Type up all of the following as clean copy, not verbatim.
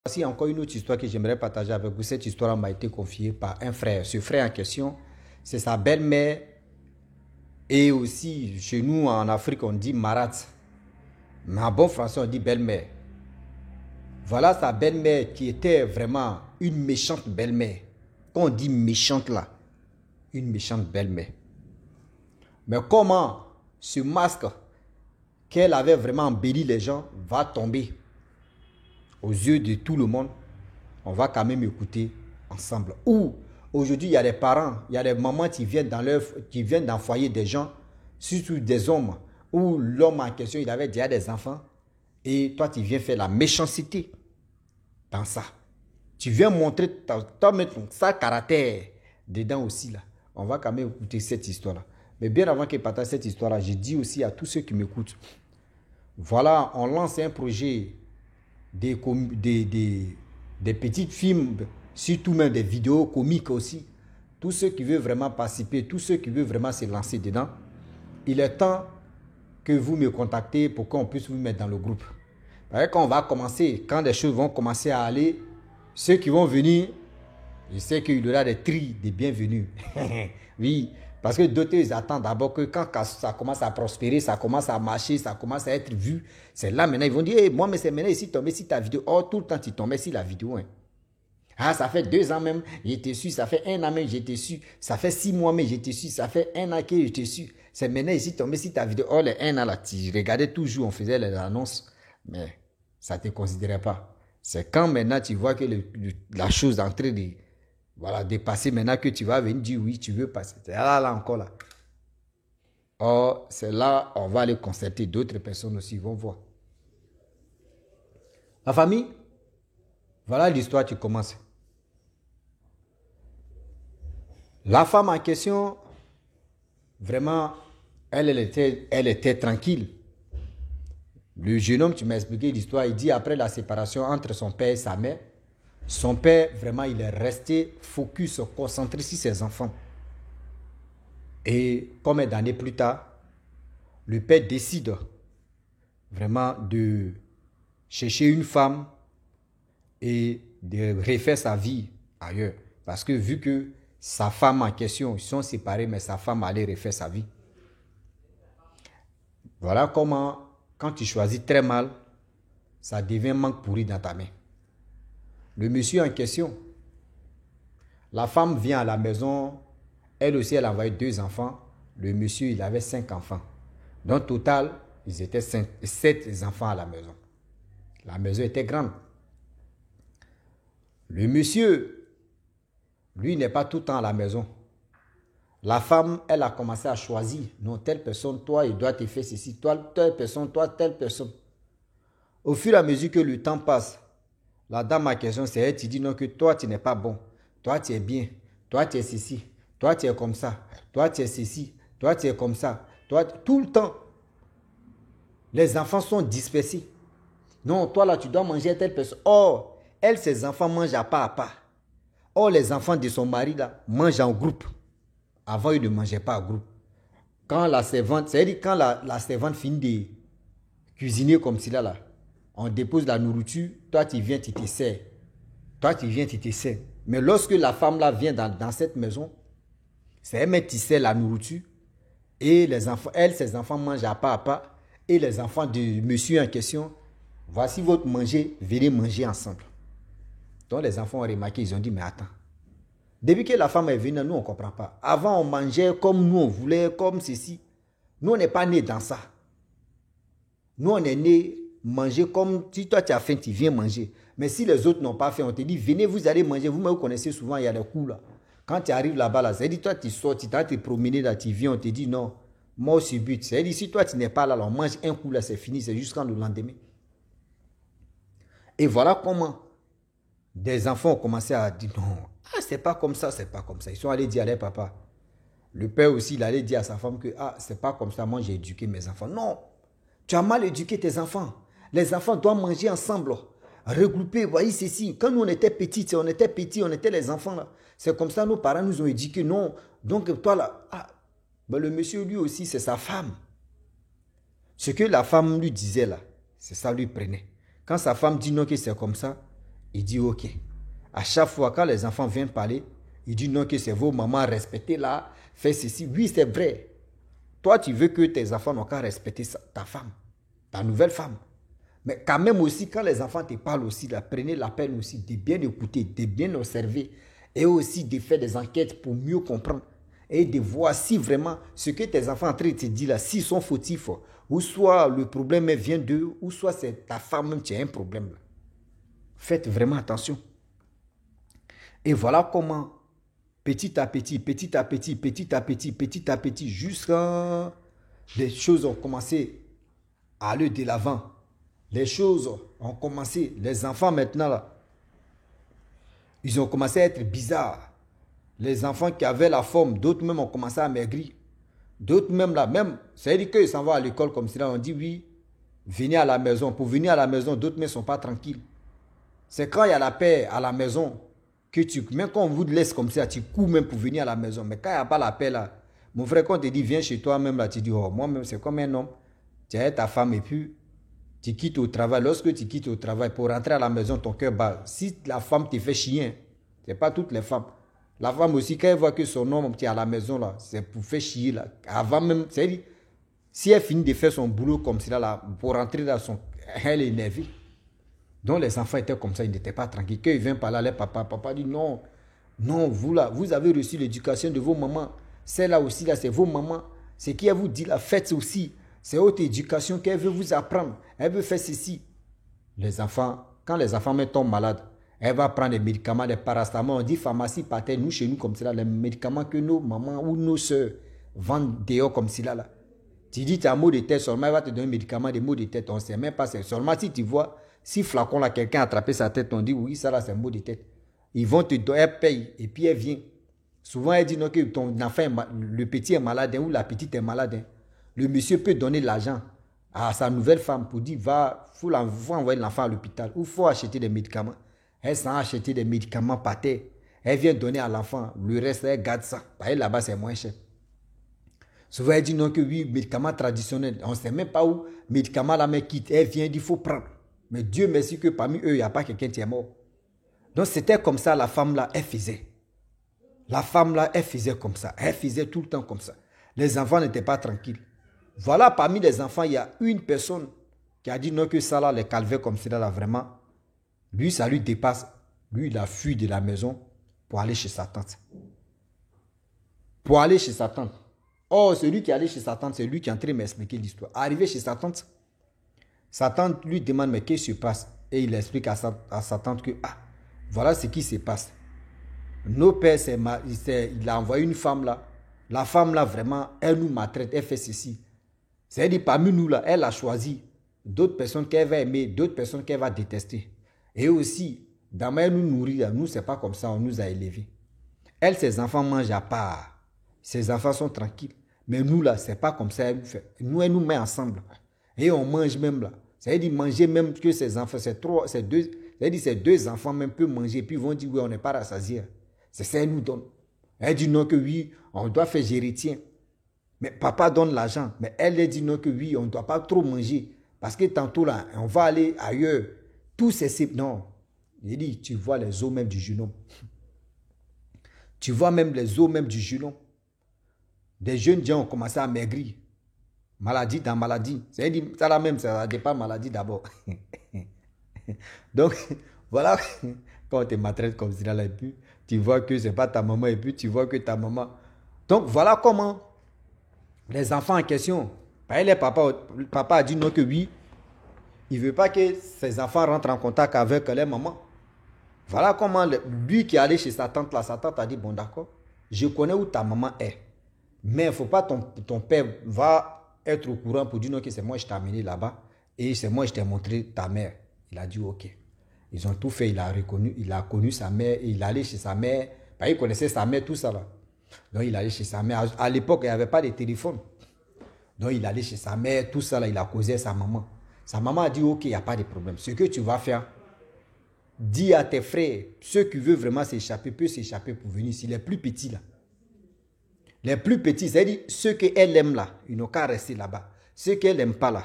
Voici encore une autre histoire que j'aimerais partager avec vous. Cette histoire m'a été confiée par un frère. Ce frère en question, c'est sa belle-mère et aussi chez nous en Afrique on dit marat. Mais en bon français on dit belle-mère. Voilà sa belle-mère qui était vraiment une méchante belle-mère. Quand on dit méchante là, une méchante belle-mère. Mais comment ce masque qu'elle avait vraiment embelli les gens va tomber aux yeux de tout le monde? On va quand même écouter ensemble. Ou aujourd'hui, il y a des parents, il y a des mamans qui viennent dans le foyer des gens, surtout des hommes, où l'homme en question, il avait déjà des enfants, et toi, tu viens faire la méchanceté dans ça. Tu viens montrer, toi, mettre ça caractère dedans aussi, là. On va quand même écouter cette histoire-là. Mais bien avant qu'il partage cette histoire-là, j'ai dit aussi à tous ceux qui m'écoutent, voilà, on lance un projet des petits films, surtout même des vidéos comiques aussi. Tous ceux qui veulent vraiment participer, tous ceux qui veulent vraiment se lancer dedans, il est temps que vous me contactez pour qu'on puisse vous mettre dans le groupe. Quand on va commencer, quand les choses vont commencer à aller, ceux qui vont venir, je sais qu'il y aura des tris, des bienvenus. Oui, parce que d'autres, ils attendent d'abord que quand ça commence à prospérer, ça commence à marcher, ça commence à être vu. C'est là maintenant, ils vont dire, hey, moi, mais c'est maintenant ici, tomber sur ta vidéo. Oh, tout le temps, tu tombais sur la vidéo. Hein. Ah, ça fait 2 ans même, j'étais su. Ça fait 1 an même, j'étais su. Ça fait 6 mois même, j'étais su. Ça fait 1 an que j'étais su. C'est maintenant ici, tomber sur ta vidéo. Oh, les 1 an là, tu regardais toujours, on faisait les annonces. Mais ça ne te considérait pas. C'est quand maintenant tu vois que la chose est en train de dépasser, maintenant que tu vas venir dire oui, tu veux passer. C'est là encore là. Or, c'est là, on va aller concerter. D'autres personnes aussi vont voir. La famille, voilà l'histoire qui commence. La femme en question, vraiment, elle était tranquille. Le jeune homme, tu m'as expliqué l'histoire, il dit après la séparation entre son père et sa mère, son père, vraiment, il est resté focus, concentré sur ses enfants. Et combien d'années plus tard, le père décide vraiment de chercher une femme et de refaire sa vie ailleurs. Parce que vu que sa femme en question, ils sont séparés, mais sa femme allait refaire sa vie. Voilà comment, quand tu choisis très mal, ça devient manque pourri dans ta main. Le monsieur en question, la femme vient à la maison, elle aussi, elle a envoyé 2 enfants. Le monsieur, il avait 5 enfants. Donc, au total, ils étaient 7 enfants à la maison. La maison était grande. Le monsieur, lui, n'est pas tout le temps à la maison. La femme, elle a commencé à choisir. Non, telle personne, toi, il doit te faire ceci. Toi, telle personne, toi, telle personne. Au fur et à mesure que le temps passe, la dame en question, c'est elle qui dit non, que toi, tu n'es pas bon. Toi, tu es bien. Toi, tu es ceci. Toi, tu es comme ça. Toi, tu es ceci. Toi, tu es comme ça. Toi, tout le temps, les enfants sont dispersés. Non, toi, là, tu dois manger à telle personne. Or, elle, ses enfants mangent à pas à pas. Or, les enfants de son mari, là, mangent en groupe. Avant, ils ne mangeaient pas en groupe. Quand la servante, c'est-à-dire quand la servante finit de cuisiner comme cela, là, on dépose la nourriture, toi, tu viens, tu te sers. Toi, tu viens, tu te sers. Mais lorsque la femme là vient dans cette maison, c'est elle qui sert la nourriture. Et les enfants, ses enfants mangent à pas. Et les enfants de monsieur en question, voici votre manger, venez manger ensemble. Donc les enfants ont remarqué, ils ont dit, mais attends. Depuis que la femme est venue, nous on ne comprend pas. Avant, on mangeait comme nous, on voulait, comme ceci. Nous, on n'est pas nés dans ça. Nous, on est nés manger comme si toi tu as faim, tu viens manger. Mais si les autres n'ont pas faim, on te dit, venez, vous allez manger. Vous me connaissez souvent, il y a des coups là. Quand tu arrives là-bas, là, c'est-à-dire toi tu sors, tu t'as te promener là, tu viens, on te dit non, moi aussi but. C'est-à-dire si toi tu n'es pas là, on mange un coup là, c'est fini, c'est jusqu'en le lendemain. Et voilà comment des enfants ont commencé à dire non, c'est pas comme ça, c'est pas comme ça. Ils sont allés dire à leur papa. Le père aussi, il allait dire à sa femme que c'est pas comme ça, moi j'ai éduqué mes enfants. Non, tu as mal éduqué tes enfants. Les enfants doivent manger ensemble, regroupés, voyez ceci. Quand nous on était petits, on était les enfants là. C'est comme ça nos parents nous ont éduqués. Non, donc toi là, ben le monsieur lui aussi, c'est sa femme. Ce que la femme lui disait là, c'est ça lui prenait. Quand sa femme dit non que c'est comme ça, Il dit ok. À chaque fois, quand les enfants viennent parler, il dit non, que c'est vos mamans, respectez là, faites ceci. Oui, c'est vrai. Toi, tu veux que tes enfants n'ont qu'à respecter ta femme, ta nouvelle femme. Mais quand même aussi, quand les enfants te parlent aussi, là, prenez la peine aussi de bien écouter, de bien observer et aussi de faire des enquêtes pour mieux comprendre et de voir si vraiment ce que tes enfants sont en train de te dire là, s'ils sont fautifs, ou soit le problème vient d'eux, ou soit c'est ta femme même qui a un problème. Là. Faites vraiment attention. Et voilà comment, petit à petit, petit à petit, petit à petit, petit à petit, jusqu'à les choses ont commencé à aller de l'avant. Les choses ont commencé, les enfants maintenant, là, ils ont commencé à être bizarres. Les enfants qui avaient la forme, d'autres même ont commencé à maigrir. D'autres même là, même, c'est-à-dire qu'ils s'en vont à l'école comme cela, on dit oui, venez à la maison. Pour venir à la maison, d'autres ne sont pas tranquilles. C'est quand il y a la paix à la maison, que tu, même quand on vous laisse comme ça, tu cours même pour venir à la maison. Mais quand il n'y a pas la paix là, mon frère, quand on te dit viens chez toi même là, tu dis oh, moi-même c'est comme un homme. Tu as ta femme et puis tu quittes au travail. Lorsque tu quittes au travail pour rentrer à la maison, ton cœur bat. Si la femme te fait chier, ce n'est pas toutes les femmes. La femme aussi, quand elle voit que son homme est à la maison là, c'est pour faire chier là. Avant même, c'est-à-dire, si elle finit de faire son boulot comme cela là, pour rentrer dans son, elle est énervée. Donc les enfants étaient comme ça, ils n'étaient pas tranquilles. Quand ils viennent par là, les papa dit non, non, vous là, vous avez reçu l'éducation de vos mamans. Celle-là aussi, là, c'est vos mamans. Ce qu'elle vous dit, la faites aussi. C'est haute éducation qu'elle veut vous apprendre. Elle veut faire ceci. Les enfants, quand les enfants tombent malades, elle va prendre des médicaments, des paracétamol. On dit pharmacie paterne, nous chez nous comme cela, les médicaments que nos mamans ou nos soeurs vendent dehors comme cela là. Tu dis tu as un mot de tête, seulement elle va te donner un médicament, des maux de tête. On ne sait même pas. Seulement si tu vois, si flacon là, quelqu'un a attrapé sa tête, on dit oui, ça là c'est un mot de tête. Ils vont te donner, elle paye et puis elle vient. Souvent elle dit non, que ton enfant, le petit est malade ou la petite est malade. Le monsieur peut donner l'argent à sa nouvelle femme pour dire faut envoyer l'enfant à l'hôpital ou faut acheter des médicaments. Elle s'en a acheté des médicaments par terre. Elle vient donner à l'enfant. Le reste, elle garde ça. Parce que là-bas, c'est moins cher. Souvent, elle dit non que oui, médicaments traditionnels. On ne sait même pas où médicaments la mère quitte. Elle vient, il faut prendre. Mais Dieu merci que parmi eux, il n'y a pas quelqu'un qui est mort. Donc, c'était comme ça, la femme là, elle faisait. La femme là, elle faisait comme ça. Elle faisait tout le temps comme ça. Les enfants n'étaient pas tranquilles. Voilà, parmi les enfants, il y a une personne qui a dit non que ça là, les calvaires comme ça là, vraiment. Lui, ça lui dépasse. Lui, il a fui de la maison pour aller chez sa tante. Pour aller chez sa tante. Oh, celui qui est allé chez sa tante, c'est lui qui est en train de m'expliquer l'histoire. Arrivé chez sa tante lui demande mais qu'est-ce qui se passe? Et il explique à sa tante que voilà ce qui se passe. Nos pères, il a envoyé une femme là. La femme là, vraiment, elle nous maltraite, elle fait ceci. C'est-à-dire parmi nous là, elle a choisi d'autres personnes qu'elle va aimer, d'autres personnes qu'elle va détester. Et aussi, dans ma nous nourrir, nous, c'est pas comme ça, on nous a élevés. Elle, ses enfants mangent à part. Ses enfants sont tranquilles. Mais nous, là, c'est pas comme ça. Nous, elle nous met ensemble. Et on mange même là. C'est-à-dire manger même que ses enfants, ces deux enfants même peuvent manger. Puis ils vont dire, oui, on n'est pas rassasiés. C'est ça, elle nous donne. Elle dit non que oui, on doit faire géritien. Mais papa donne l'argent. Mais elle dit non que oui, on ne doit pas trop manger. Parce que tantôt là, on va aller ailleurs. Tous ces... Non. Il dit, tu vois les os même du genou. Tu vois même les os même du genou. Des jeunes gens ont commencé à maigrir. Maladie dans maladie. C'est-à-dire, ça là même, ça dépend maladie d'abord. Donc, voilà, quand on te maltraite comme ça, là, et puis, tu vois que ce n'est pas ta maman, et puis tu vois que ta maman... Donc, voilà comment les enfants en question, papa a dit non que oui, il ne veut pas que ses enfants rentrent en contact avec les mamans. Voilà comment lui qui est allé chez sa tante là, sa tante a dit, bon d'accord, je connais où ta maman est. Mais il ne faut pas ton père va être au courant pour dire non que c'est moi je t'ai amené là-bas et c'est moi je t'ai montré ta mère. Il a dit ok. Ils ont tout fait, il a connu sa mère, il est allé chez sa mère. Il connaissait sa mère, tout ça là. Donc il est allé chez sa mère. À l'époque, il n'y avait pas de téléphone. Donc il est allé chez sa mère, tout ça là, il a causé à sa maman. Sa maman a dit ok, il n'y a pas de problème. Ce que tu vas faire, dis à tes frères, ceux qui veulent vraiment s'échapper, peuvent s'échapper pour venir ici, les plus petits là. Les plus petits, c'est-à-dire ceux qu'elle aime là, ils n'ont qu'à rester là-bas. Ceux qu'elle n'aime pas là,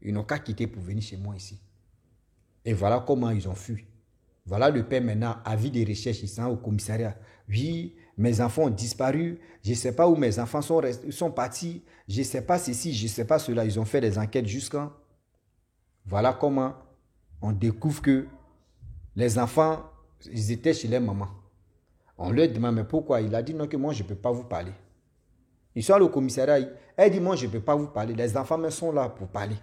ils n'ont qu'à quitter pour venir chez moi ici. Et voilà comment ils ont fui. Voilà le père maintenant, avis de recherche, il s'en va au commissariat. Oui, mes enfants ont disparu, je ne sais pas où mes enfants sont partis, je ne sais pas ceci, je ne sais pas cela. Ils ont fait des enquêtes jusqu'à... Voilà comment on découvre que les enfants, ils étaient chez leur maman. On leur demande, mais pourquoi? Il a dit non, que moi, je ne peux pas vous parler. Ils sont allés au commissariat, elle dit, moi, je ne peux pas vous parler. Les enfants même sont là pour parler.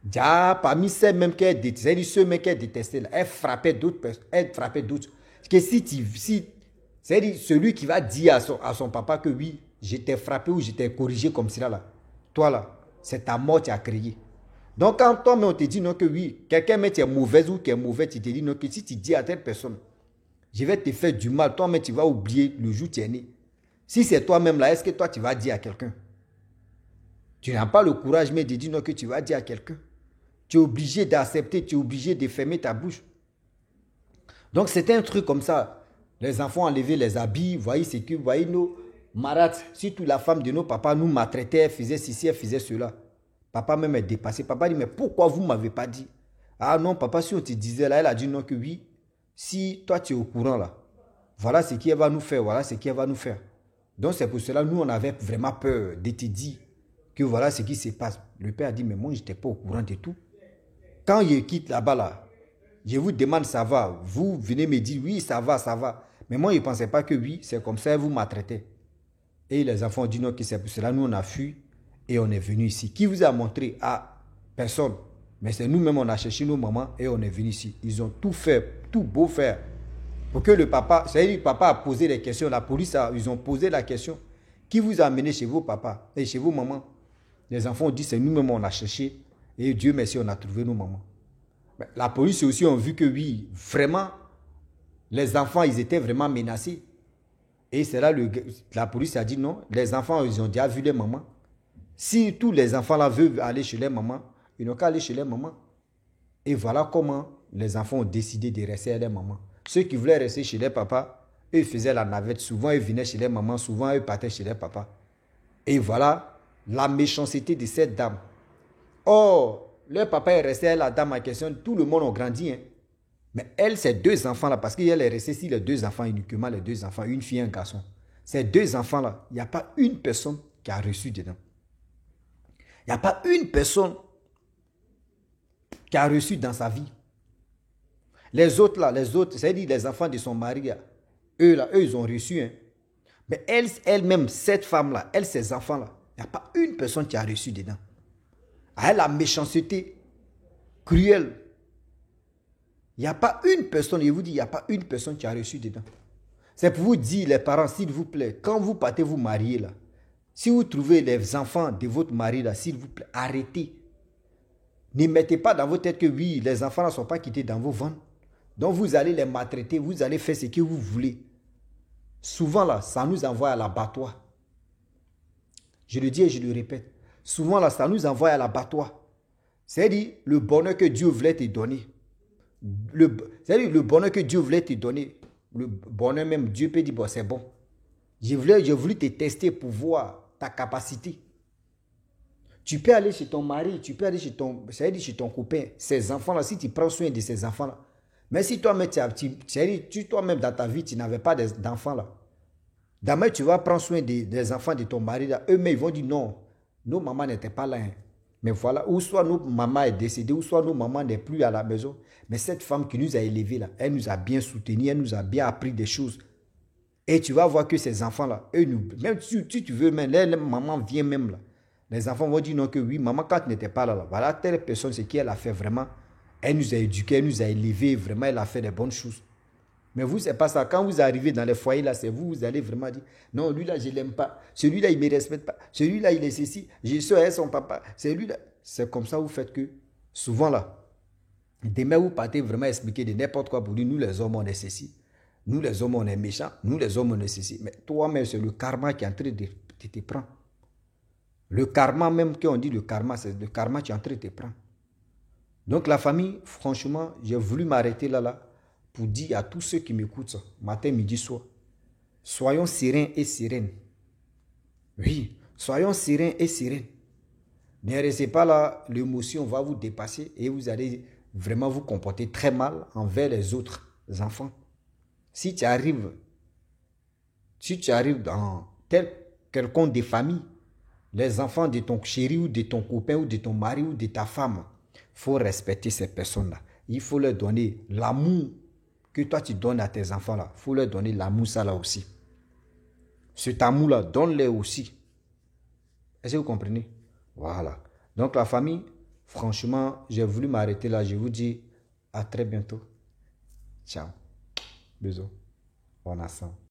Déjà, parmi ceux même qu'elle détestait, ceux même qu'elle détestait, là, elle frappait d'autres personnes. Elle frappait d'autres. Que c'est-à-dire celui qui va dire à son papa que oui, j'étais frappé ou j'étais corrigé comme cela, là, toi là, c'est ta mort qui a créé. Donc quand toi-même on te dit non que oui, quelqu'un met tu es mauvaise ou qui est mauvais, tu te dis non que si tu dis à telle personne, je vais te faire du mal, toi-même tu vas oublier le jour où tu es né. Si c'est toi-même là, est-ce que toi tu vas dire à quelqu'un? Tu n'as pas le courage mais de dire non que tu vas dire à quelqu'un. Tu es obligé d'accepter, tu es obligé de fermer ta bouche. Donc c'était un truc comme ça. Les enfants enlevaient les habits, voyez ce que, voyez nos marates, surtout la femme de nos papas nous maltraitait, elle faisait ceci, elle faisait cela. Papa même est dépassé. Papa dit, mais pourquoi vous ne m'avez pas dit? Ah non, papa, si on te disait là, elle a dit non que oui. Si toi tu es au courant là, voilà ce qu'elle va nous faire, voilà ce qu'elle va nous faire. Donc c'est pour cela, nous on avait vraiment peur de te dire que voilà ce qui se passe. Le père a dit, mais moi je n'étais pas au courant de tout. Quand je quitte là-bas là, je vous demande ça va. Vous venez me dire oui, ça va, ça va. Mais moi je ne pensais pas que oui, c'est comme ça, vous maltraitez. Et les enfants ont dit non, que c'est pour cela, nous on a fui. Et on est venu ici. Qui vous a montré? Ah, personne. Mais c'est nous-mêmes, on a cherché nos mamans et on est venu ici. Ils ont tout fait, tout beau faire. Pour que le papa, c'est-à-dire le papa a posé des questions, la police, ils ont posé la question. Qui vous a amené chez vos papas et chez vos mamans? Les enfants ont dit, c'est nous-mêmes, on a cherché. Et Dieu merci, on a trouvé nos mamans. Mais la police aussi ont vu que oui, vraiment, les enfants, ils étaient vraiment menacés. Et c'est là, la police a dit non, les enfants, ils ont déjà vu les mamans. Si tous les enfants là veulent aller chez les mamans, ils n'ont qu'à aller chez les mamans. Et voilà comment les enfants ont décidé de rester à les mamans. Ceux qui voulaient rester chez les papas, eux faisaient la navette. Souvent, ils venaient chez les mamans, souvent, ils partaient chez les papas. Et voilà la méchanceté de cette dame. Or, le papa est resté à la dame en question, tout le monde a grandi. Hein. Mais elle, ces deux enfants-là, parce qu'elle est restée ici, les deux enfants, uniquement les deux enfants, une fille et un garçon. Ces deux enfants-là, il n'y a pas une personne qui a reçu dedans. Il n'y a pas une personne qui a reçu dans sa vie. Les autres là, les autres, c'est-à-dire les enfants de son mari, là, eux ils ont reçu. Hein. Mais elle-même, cette femme-là, ces enfants-là, il n'y a pas une personne qui a reçu dedans. Elle a la méchanceté cruelle. Il n'y a pas une personne, je vous dis, il n'y a pas une personne qui a reçu dedans. C'est pour vous dire, les parents, s'il vous plaît, quand vous partez vous marier là, si vous trouvez les enfants de votre mari là, s'il vous plaît, arrêtez. Ne mettez pas dans votre tête que oui, les enfants ne sont pas quittés dans vos ventres. Donc vous allez les maltraiter, vous allez faire ce que vous voulez. Souvent là, ça nous envoie à l'abattoir. Je le dis et je le répète. Souvent là, ça nous envoie à l'abattoir. C'est-à-dire le bonheur que Dieu voulait te donner. C'est-à-dire le bonheur que Dieu voulait te donner. Le bonheur même, Dieu peut dire, bon, c'est bon. J'ai voulu te tester pour voir ta capacité. Tu peux aller chez ton mari, tu peux aller chez ton copain, ces enfants-là, si tu prends soin de ces enfants-là. Mais si toi-même, toi-même dans ta vie, tu n'avais pas d'enfants là. Demain, tu vas prendre soin des enfants de ton mari là. Eux-mêmes, ils vont dire non, nos mamans n'étaient pas là. Hein. Mais voilà, ou soit nos mamans est décédée, ou soit nos mamans n'est plus à la maison. Mais cette femme qui nous a élevés là, elle nous a bien soutenus, elle nous a bien appris des choses. Et tu vas voir que ces enfants-là, eux, même si tu veux, même les mamans viennent même là. Les enfants vont dire non que oui, maman, quand tu n'étais pas là, voilà, telle personne, ce qu'elle a fait vraiment, elle nous a éduqués, elle nous a élevés, vraiment, elle a fait des bonnes choses. Mais vous, c'est pas ça. Quand vous arrivez dans les foyers, là, c'est vous, vous allez vraiment dire, non, lui-là, je ne l'aime pas. Celui-là, il ne me respecte pas. Celui-là, il est ceci. Je suis son papa. C'est lui-là. C'est comme ça, vous faites que, souvent là, demain, vous partez vraiment expliquer de n'importe quoi pour dire, nous, les hommes, on est ceci. Nous, les hommes, on est méchants. Nous, les hommes, on est ceci. Mais toi-même, c'est le karma qui est en train de te prendre. Le karma même, quand on dit le karma, c'est le karma qui est en train de te prendre. Donc la famille, franchement, j'ai voulu m'arrêter là pour dire à tous ceux qui m'écoutent ça, matin, midi, soir, soyons sereins et sereines. Oui, soyons sereins et sereines. Ne restez pas là, l'émotion va vous dépasser et vous allez vraiment vous comportez très mal envers les autres enfants. Si tu arrives dans quelconque des familles, les enfants de ton chéri ou de ton copain ou de ton mari ou de ta femme, il faut respecter ces personnes-là. Il faut leur donner l'amour que toi tu donnes à tes enfants-là. Il faut leur donner l'amour ça là aussi. Cet amour-là, donne-leur aussi. Est-ce que vous comprenez? Voilà. Donc la famille, franchement, j'ai voulu m'arrêter là. Je vous dis à très bientôt. Ciao. Bisous. On a ça.